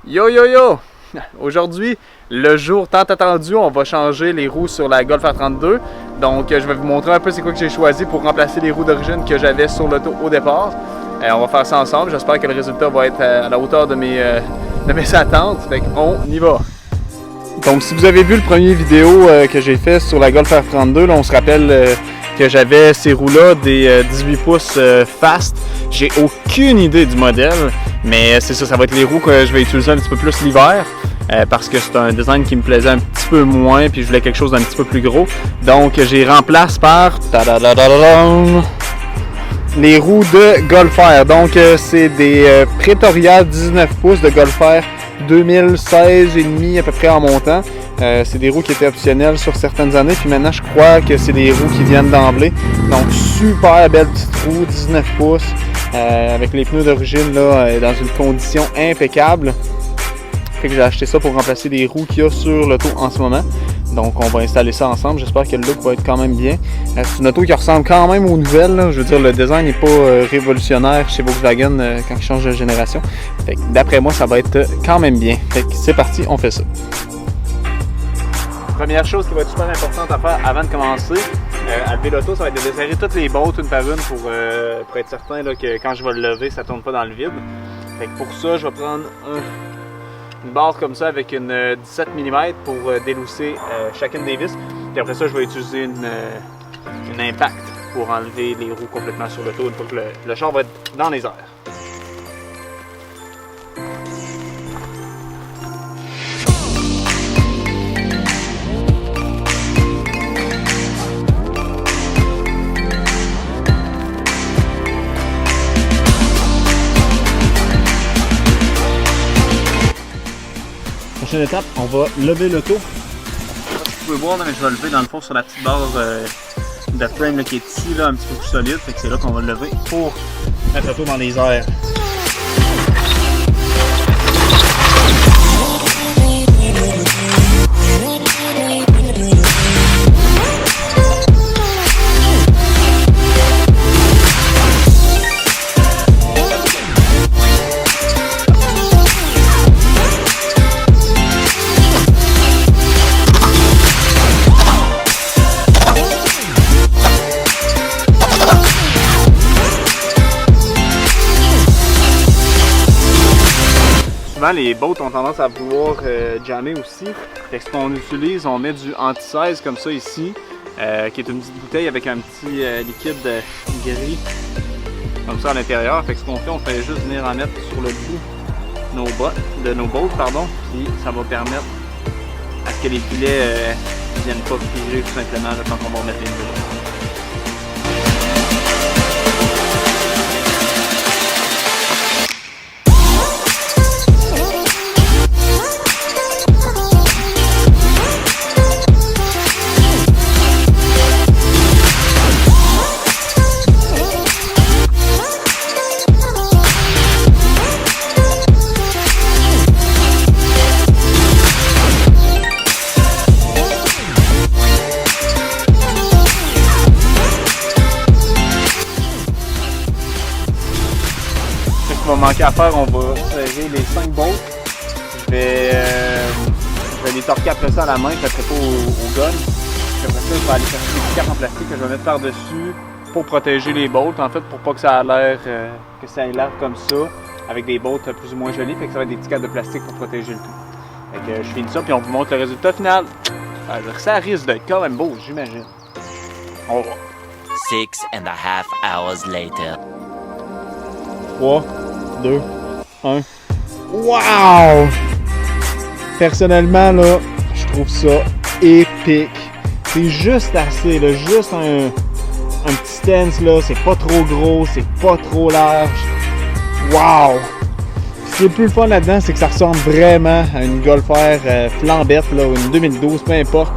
Yo yo yo! Aujourd'hui, le jour tant attendu, on va changer les roues sur la Golf R32. Donc, je vais vous montrer un peu c'est quoi que j'ai choisi pour remplacer les roues d'origine que j'avais sur l'auto au départ. On va faire ça ensemble. J'espère que le résultat va être à la hauteur de mes attentes. Fait qu'on y va! Donc, si vous avez vu le premier vidéo que j'ai fait sur la Golf R32, là, on se rappelle que j'avais ces roues-là, des 18 pouces fast. J'ai aucune idée du modèle, mais c'est ça, ça va être les roues que je vais utiliser un petit peu plus l'hiver. Parce que c'est un design qui me plaisait un petit peu moins, puis je voulais quelque chose d'un petit peu plus gros. Donc, j'ai remplacé par les roues de Golf R. Donc, c'est des Pretoria 19 pouces de Golf R 2016,5 à peu près en montant. C'est des roues qui étaient optionnelles sur certaines années, puis maintenant je crois que c'est des roues qui viennent d'emblée. Donc super belle petite roue, 19 pouces, avec les pneus d'origine là, dans une condition impeccable. Fait que j'ai acheté ça pour remplacer les roues qu'il y a sur l'auto en ce moment. Donc on va installer ça ensemble, j'espère que le look va être quand même bien. C'est une auto qui ressemble quand même aux nouvelles, là. Je veux dire, le design n'est pas révolutionnaire chez Volkswagen quand ils changent de génération. Fait que d'après moi, ça va être quand même bien. Fait que c'est parti, on fait ça. Première chose qui va être super importante à faire avant de commencer à lever l'auto, ça va être de desserrer toutes les bottes une par une pour être certain là, que quand je vais le lever, ça ne tourne pas dans le vide. Fait que pour ça, je vais prendre une barre comme ça avec une 17 mm pour délousser chacune des vis. Puis après ça, je vais utiliser une impact pour enlever les roues complètement sur l'auto une fois que le char va être dans les airs. Prochaine étape, on va lever l'auto. Vous pouvez voir, là, mais je vais lever dans le fond sur la petite barre de frame là, qui est ici, là, un petit peu plus solide. Fait que c'est là qu'on va le lever pour mettre l'auto dans les airs. Souvent, les bottes ont tendance à vouloir jammer aussi. Fait que ce qu'on utilise, on met du anti-seize comme ça ici, qui est une petite bouteille avec un petit liquide gris comme ça à l'intérieur. Fait que ce qu'on fait, on fait juste venir en mettre sur le bout de nos bottes, puis ça va permettre à ce que les filets ne viennent pas figer tout simplement là, quand on va remettre les nouvelles. Ce qui va manquer à faire, on va serrer les 5 bolts. Je vais les torquer après ça à la main, je ne ferai pas au gun. Après ça, je vais aller chercher des cartes en plastique que je vais mettre par-dessus pour protéger les bolts, en fait, pour pas que ça ait l'air comme ça, avec des bolts plus ou moins jolis. Fait que ça va être des petits cartes de plastique pour protéger le tout. Fait que je finis ça, puis on vous montre le résultat final. Alors, ça risque d'être quand même beau, j'imagine. On va voir. 6.5 hours later. 3, 2, 1. Wow! Personnellement, là, je trouve ça épique. C'est juste assez, là, juste un petit stance, là. C'est pas trop gros, c'est pas trop large. Wow! Ce qui est plus le fun là-dedans, c'est que ça ressemble vraiment à une Golf R flambette, là, ou une 2012, peu importe.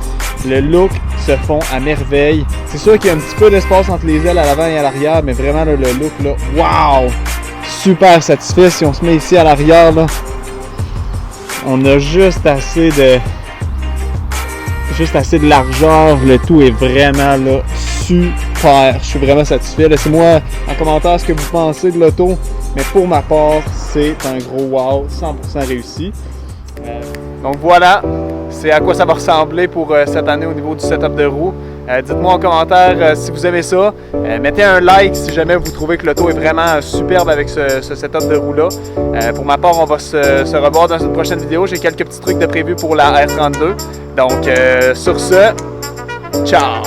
Le look se fond à merveille. C'est sûr qu'il y a un petit peu d'espace entre les ailes à l'avant et à l'arrière, mais vraiment, là, le look, là, wow! Super satisfait. Si on se met ici à l'arrière, là, on a juste assez de largeur. Le tout est vraiment là super super, je suis vraiment satisfait. Laissez-moi en commentaire ce que vous pensez de l'auto, mais pour ma part, c'est un gros wow, 100% réussi. Donc voilà, c'est à quoi ça va ressembler pour cette année au niveau du setup de roue. Dites-moi en commentaire si vous aimez ça. Mettez un like si jamais vous trouvez que l'auto est vraiment superbe avec ce setup de roue-là. Pour ma part, on va se revoir dans une prochaine vidéo. J'ai quelques petits trucs de prévu pour la R32. Donc sur ce, ciao!